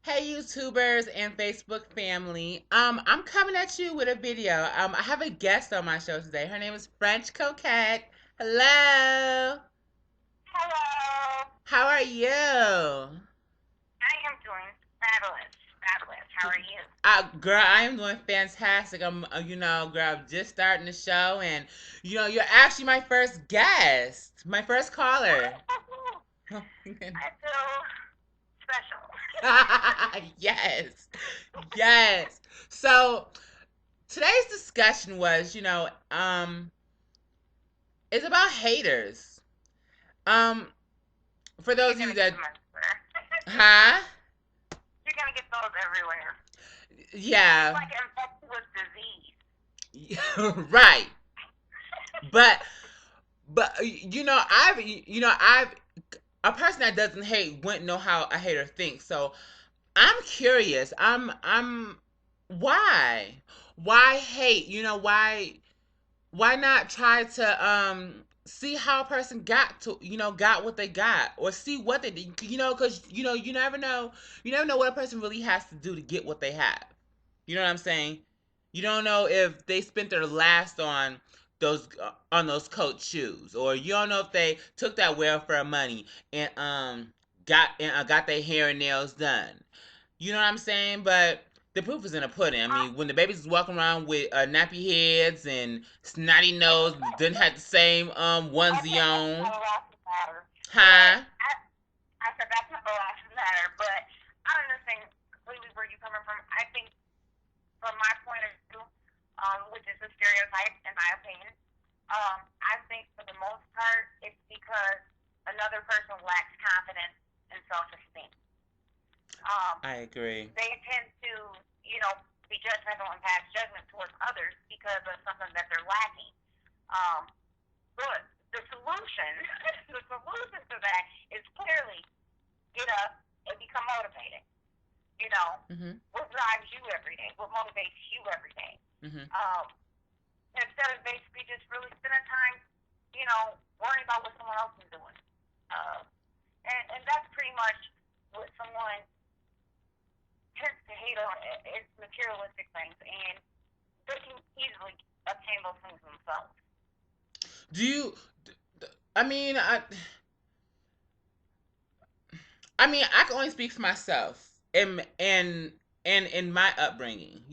Hey YouTubers and Facebook family. I'm coming at you with a video. I have a guest on my show today. Her name is French Coquette. Hello. Hello. How are you? I am doing fabulous. Fabulous. How are you? Girl, I am doing fantastic. Girl, I'm just starting the show, and you're actually my first guest, my first caller. I feel special. Yes, yes. So today's discussion was, it's about haters. Um, for those You're of you gonna get that, them everywhere. huh? You're gonna get those everywhere. It's Yeah, like infectious disease. right. But I've a person that doesn't hate wouldn't know how a hater thinks. So I'm curious. I'm why hate? Why not try to see how a person got what they got, or see what they did, because you never know what a person really has to do to get what they have. You know what I'm saying? You don't know if they spent their last on those Coach shoes, or you don't know if they took that welfare money and got their hair and nails done. You know what I'm saying? But the proof is in the pudding. I Uh, mean, when the babies is walking around with nappy heads and snotty nose, didn't have the same onesie okay, that's on. not a last matter. But Huh? I said that's not the last matter. But I understand completely where you're coming from. I think, from my point of view, which is a stereotype in my opinion, I think for the most part it's because another person lacks confidence and self-esteem. Um, I agree. they tend to, you know, be judgmental and pass judgment towards others because of something that they're lacking. Um, but the solution, the solution to that is clearly get up and become motivated. You know, Mhm. what drives you every day? What motivates you every day? Mhm. Um, instead of basically just really spending time, worrying about what someone else is doing. Uh, and that's pretty much what someone tends to hate on. It's materialistic things, and they can easily obtain those things themselves. Do you? I mean, I can only speak for myself and in my upbringing,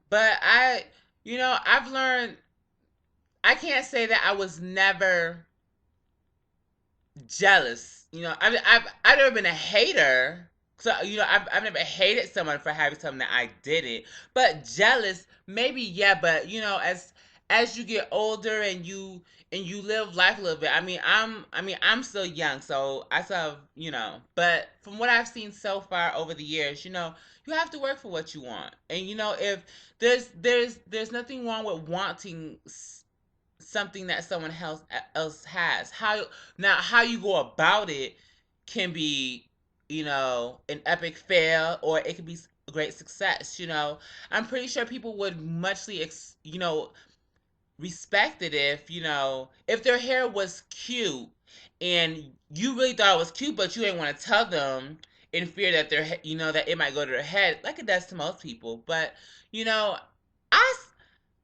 but I've learned. I can't say that I was never jealous. I've never been a hater. So I've never hated someone for having something that I didn't. But jealous, maybe, yeah. But as you get older and you live life a little bit. I'm still young, so I still have, But from what I've seen so far over the years, you have to work for what you want, and if there's nothing wrong with wanting something that someone else has. How you go about it can be, an epic fail, or it could be a great success. I'm pretty sure people would muchly respect it if their hair was cute and you really thought it was cute, but you didn't want to tell them in fear that that it might go to their head, like it does to most people. But you know I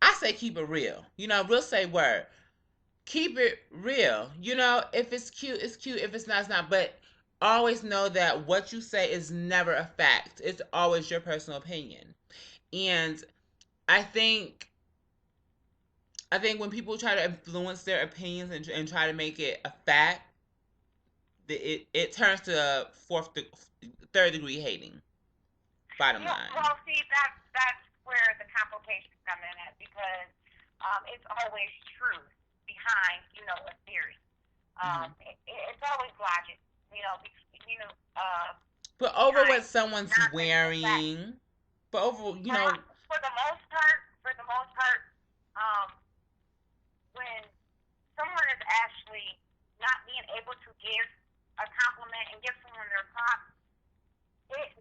I say keep it real. Real say word. Keep it real. If it's cute, it's cute. If it's not, it's not. But always know that what you say is never a fact. It's always your personal opinion. And I think I think when people try to influence their opinions and try to make it a fact, it turns to third degree hating. Bottom Yeah, line. well, see, that's where the complications come in at because it's always truth behind, a theory. Hmm. It's always logic, But over behind what someone's non-fictional facts. wearing, but over For the most part, um, when someone is actually not being able to give a compliment and give someone their props,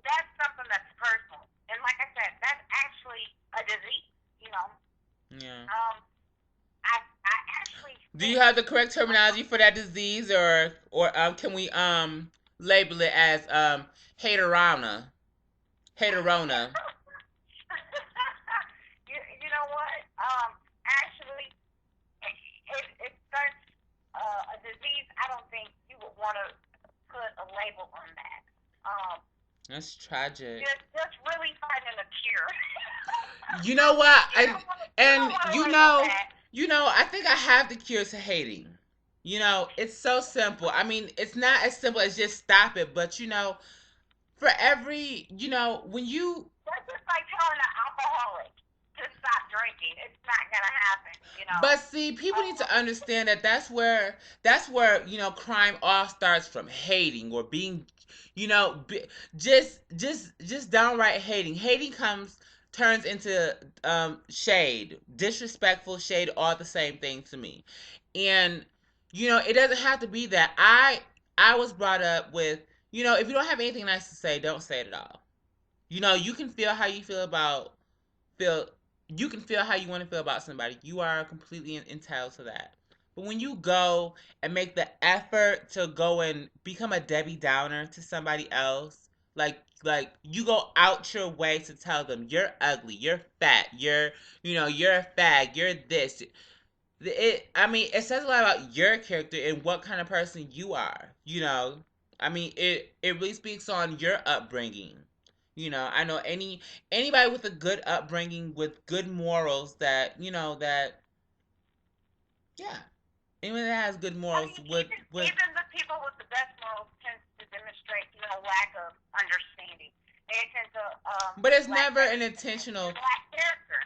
that's something that's personal. And like I said, that's actually a disease. You know, yeah. um, I actually Do you think have the correct terminology for that disease, or can we label it as haterana? Haterona. You know what? Actually, it starts a disease. I don't think you would want to put a label on that. That's tragic. Just really finding a cure. You know what? You don't And want to label that. I think I have the cure to hating. It's so simple. I mean, it's not as simple as just stop it, but for every, when you That's just like telling an alcoholic to stop drinking. It's not gonna happen. but see, people need to understand that that's where crime all starts from hating or being, you know, be, just downright hating. Hating turns into shade, disrespectful shade, all the same thing to me. And it doesn't have to be that. I was brought up with, if you don't have anything nice to say, don't say it at all. You can feel how you feel you can feel how you want to feel about somebody. You are completely entitled to that. But when you go and make the effort to go and become a Debbie Downer to somebody else, like you go out your way to tell them you're ugly, you're fat, you're a fag, you're this. I mean, it says a lot about your character and what kind of person you are. I mean, it really speaks on your upbringing. I know anybody with a good upbringing with good morals that yeah, anyone that has good I morals mean, would. even the people with the best morals tend to demonstrate, lack of understanding. They tend to But it's lack never that an intentional. lack character.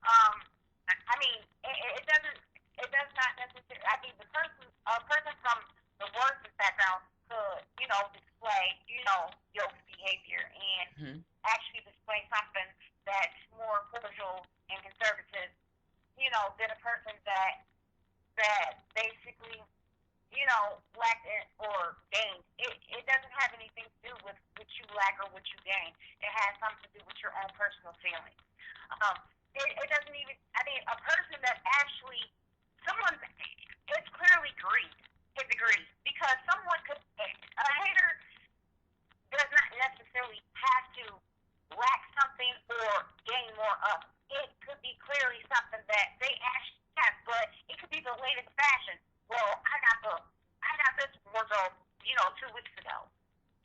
Um, I mean, it doesn't. It does not necessarily. I mean, a person from the worst background could, display, your behavior and Hmm. actually display something that's more cordial and conservative, than a person that basically lacked it or gained. It doesn't have anything to do with what you lack or what you gain. It has something to do with your own personal feelings. Um, it doesn't even, I mean, a person that actually, it's clearly greed. It's greed. Because a hater does not necessarily have to lack something or gain more of. It could be clearly something that they actually have, but it could be the latest fashion. Well, I got this wardrobe, 2 weeks ago,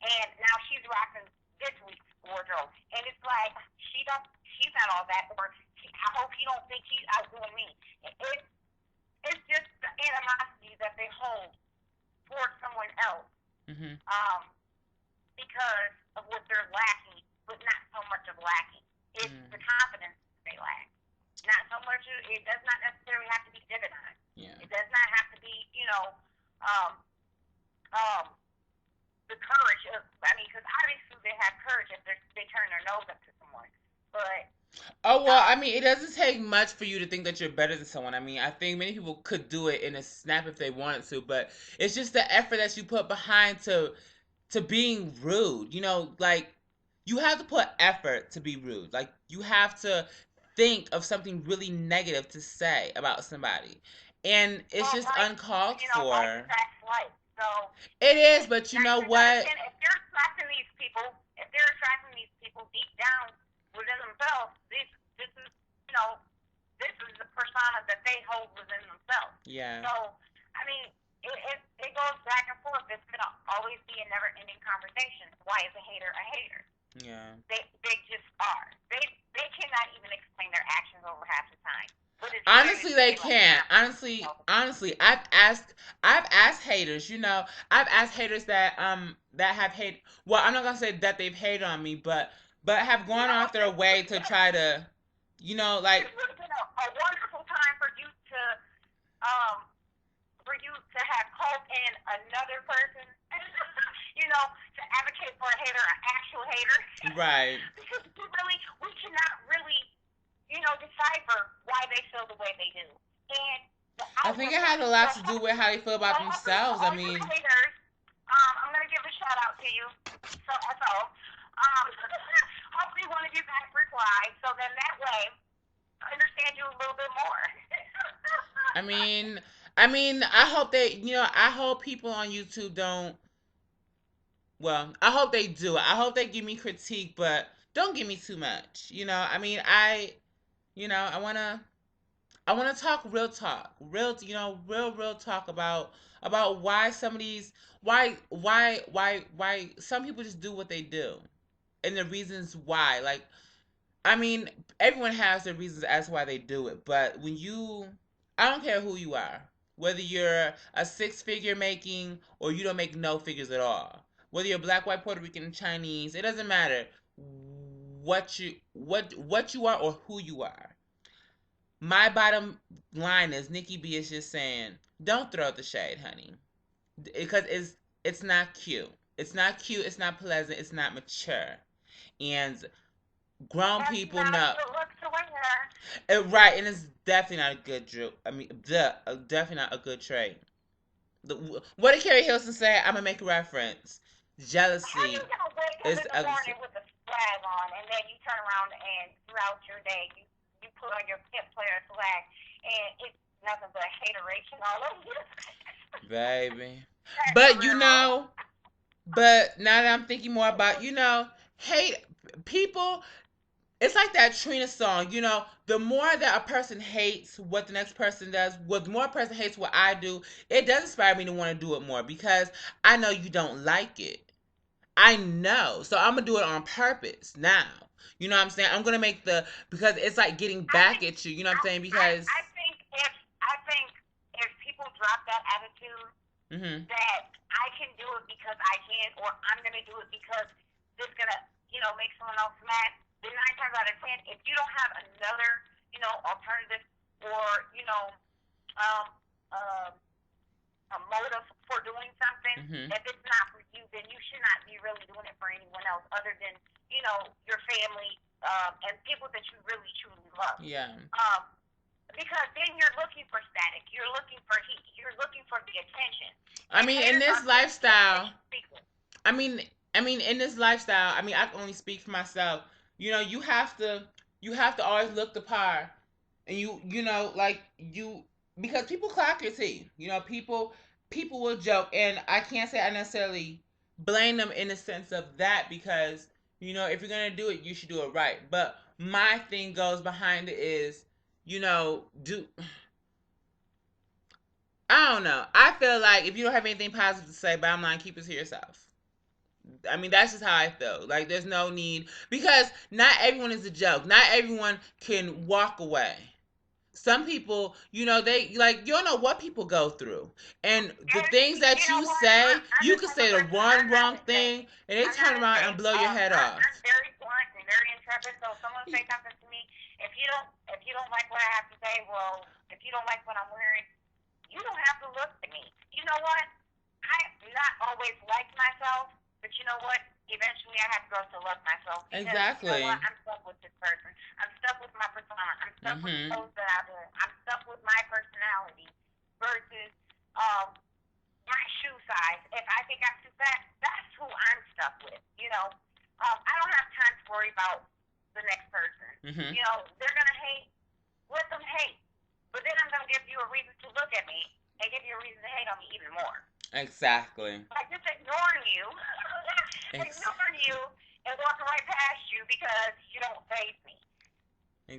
and now she's rocking this week's wardrobe, and it's like she's not all that, or I hope you don't think she's outdoing me. It's just the animosity that they hold towards someone else, Hmm. um, because of what they're lacking, but not so much of lacking. It's Hmm. the confidence they lack. Not so much. It does not necessarily have to be divinized. Yeah. It does not have to be, um, um, the courage of. I mean, because obviously they have courage if they turn their nose up to someone. But Oh well, I um, mean, it doesn't take much for you to think that you're better than someone. I mean, I think many people could do it in a snap if they wanted to, but it's just the effort that you put behind to being rude. Like you have to put effort to be rude. Like you have to think of something really negative to say about somebody. And it's well, just uncalled life for. attracts life. So It is, but you nine know times out of what? ten, if they're attracting these people deep down within themselves, this is you know this is the persona that they hold within themselves. Yeah. So I mean, it goes back and forth. It's gonna always be a never-ending conversation. Why is a hater a hater? Yeah. They just are. They cannot even explain their actions over half the time. But as soon as Honestly, you they say like, can't. Honestly, I've asked haters. I've asked haters that have hate. Well, I'm not gonna say that they've hated on me, but have gone off their way to try to, this like. would have been a wonderful time um for you to have hope in another person, to advocate for a hater, an actual hater. Right. Because we cannot really, decipher why they feel the way they do. And the I think outward it has one, a lot to do with how they feel about themselves. I all you mean, haters, I'm going to give a shout out to you. So, hopefully one of you guys reply, so then that way I understand you a little bit more. I mean, I hope I hope people on YouTube don't. Well, I hope they do. I hope they give me critique, but don't give me too much. I mean, I want to talk, real talk about why some of these, why some people just do what they do, and the reasons why. Like, I mean, everyone has their reasons as to why they do it, but I don't care who you are, whether you're a six-figure making or you don't make no figures at all, whether you're black, white, Puerto Rican, Chinese, it doesn't matter what you are or who you are. My bottom line is Nikki B is just saying, don't throw the shade, honey, because it's not cute. It's not cute. It's not pleasant. It's not mature. And grown That's people not a know. good look to wear. Right, and it's definitely not a good definitely not a good trait. What did Carrie Hilson say? I'm gonna make a reference. How you Jealousy gonna wake up is in the the ugly. morning with a swag on, and then you turn around and throughout your day you put on your pimp player swag, and it's nothing but hateration all over you. Baby. That's for But real. but now that I'm thinking more about, hate people, it's like that Trina song, the more that a person hates what the next person does, what the more a person hates what I do, it does inspire me to want to do it more because I know you don't like it. I know. So I'm gonna do it on purpose now. You know what I'm saying? I'm gonna make because it's like getting I back think at you, you know what I'm saying? I Because think if people drop that attitude mhm. that I can do it because I can, or I'm gonna do it because this gonna make someone else mad. Then 9 times out of 10, if you don't have another alternative or um, um, a motive for doing something, Mhm. if it's not for you, then you should not be really doing it for anyone else other than your family and people that you really truly love. Yeah. Um, because then you're looking for static, you're looking for heat, you're looking for the attention, I and mean, in haters this are just people that lifestyle, you speak with. I mean, in this lifestyle, I mean, I can only speak for myself. You have to always look the part, and like because people clock your teeth. People will joke, and I can't say I necessarily blame them in the sense of that because if you're gonna do it, you should do it right. But my thing goes behind it is, do I don't know. I feel like if you don't have anything positive to say, bottom line, keep it to yourself. I mean, that's just how I feel. Like, there's no need because not everyone is a joke. Not everyone can walk away. Some people, they like you don't know what people go through, and the And things that you know you what? say, I'm you the can type of say the person, I'm not wrong to say. thing, and they I'm not turn to around say. and blow your head I'm off. very blunt and very intrepid. So if someone say something to me, if you don't like what I have to say, well, if you don't like what I'm wearing, you don't have to look to me. You know what? I not always like myself, but you know what? Eventually, I have to grow to love myself because you know what? Exactly. I'm stuck with this person. I'm stuck with my persona. I'm stuck with the Mhm. clothes that I wear. I'm stuck with my personality versus um, my shoe size. If I think I'm too fat, that's who I'm stuck with. I don't have time to worry about the next person. Mhm. They're gonna hate. Let them hate. But then I'm gonna give you a reason to look at me and give you a reason to hate on me even more. Exactly. Like just ignoring you, Ex- ignoring you, and walking right past you because you don't faze me.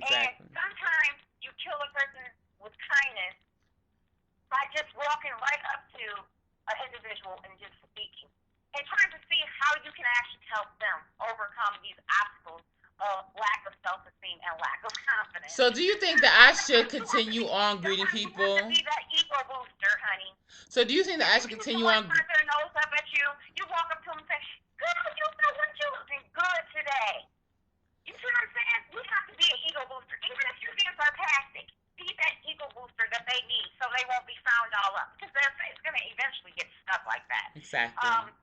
And exactly. sometimes you kill a person with kindness by just walking right up to an individual and just speaking and trying to see how you can actually help them overcome these obstacles of lack of self-esteem and lack of confidence. So, do you think that I should You have to be continue on greeting you have to people? be that ego booster, honey. So, do you think that If I you should see continue someone on? turn their nose up at you, you walk up to them and say, "Good, you know what? You looking good today." You see what I'm saying? We have to be an ego booster, even if you're being sarcastic. Be that ego booster that they need, so they won't be found all up, because it's going to eventually get stuck like that. Exactly. And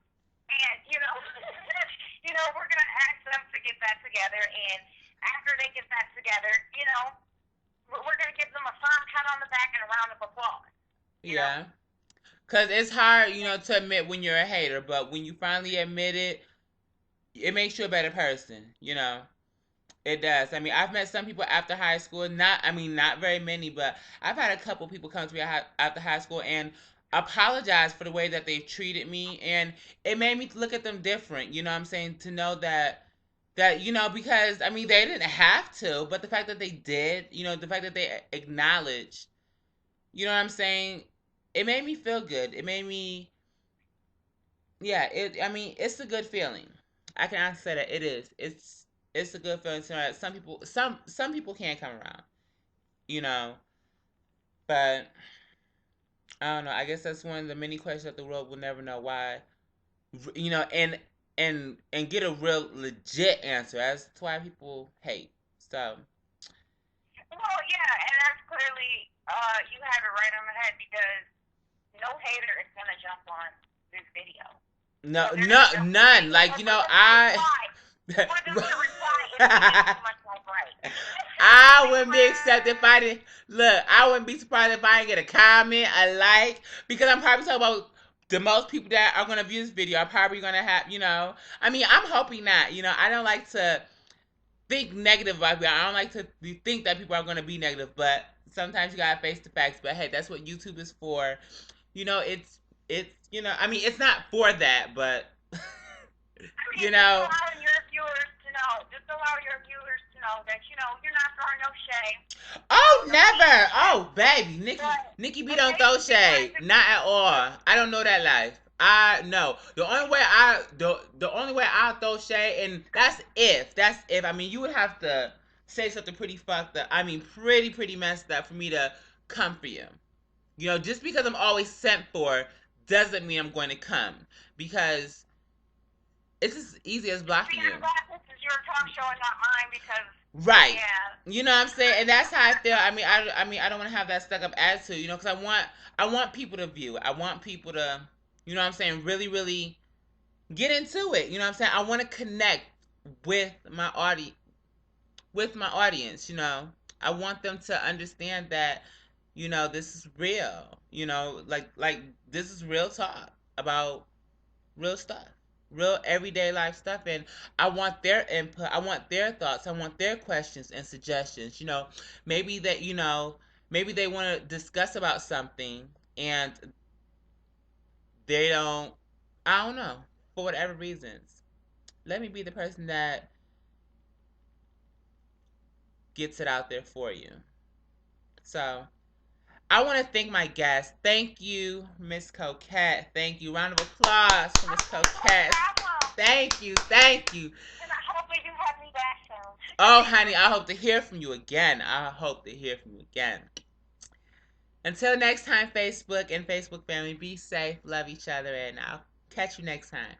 we're going to ask them to get that together, and after they get that together, we're going to give them a firm pat on the back and a round of applause. You know. Yeah. Cause it's hard, And to admit when you're a hater, but when you finally admit it, it makes you a better person. It does. I mean, I've met some people after high school. Not very many, but I've had a couple people come to me after high school and apologize for the way that they've treated me, and it made me look at them different. You know what I'm saying? To know that That, because I mean they didn't have to, but the fact that they did, the fact that they acknowledged, you know what I'm saying, it made me feel good. It made me, yeah. I mean, it's a good feeling. I can honestly say that it is. It's a good feeling. So some people can't come around, you know, but I don't know. I guess that's one of the many questions that the world will never know why, and get a real legit answer. That's why people hate. So Well, yeah, and that's clearly you have it right on the head because no hater is gonna jump on this video. no, So they're no, gonna jump none. or Like for them to I. reply. For them to reply if you get too much like right. I wouldn't be accepted if I didn't look. I wouldn't be surprised if I didn't get a comment, a like, because I'm probably talking about the most people that are gonna view this video are probably gonna have, I mean, I'm hoping not. I don't like to think negative about people. I don't like to think that people are gonna be negative, but sometimes you gotta face the facts. But hey, that's what YouTube is for. It's I mean, it's not for that, but I mean, you just know, allowing your viewers to know, that you're not throwing no shade, oh, no heat, never. Oh, baby, but Nikki B but don't throw basically trying shade. to Not at all. I don't know that life. I no. The only way I throw shade, and that's if. I mean, you would have to say something pretty fucked up. I mean, pretty messed up for me to come for you. Just because I'm always sent for doesn't mean I'm going to come, because it's as easy as see, blocking you. I'm glad this is your talk show and not mine because Right. yeah, You know what I'm saying? And that's how I feel. I mean, I don't want to have that stuck up attitude, because I want people to view it. I want people to, you know what I'm saying, really, really get into it. You know what I'm saying? I want to connect with my audience. I want them to understand that, this is real. Like this is real talk about real stuff, real everyday life stuff, and I want their input. I want their thoughts. I want their questions and suggestions. Maybe they want to discuss about something and they don't. I don't know, for whatever reasons. Let me be the person that gets it out there for you. So I want to thank my guests. Thank you, Miss Coquette. Thank you. Round of applause for Miss no Coquette. problem. Thank you. Thank you. And I hopefully you have me back soon. Oh, honey, I hope to hear from you again. I hope to hear from you again. Until next time, Facebook and Facebook family, be safe, love each other, and I'll catch you next time.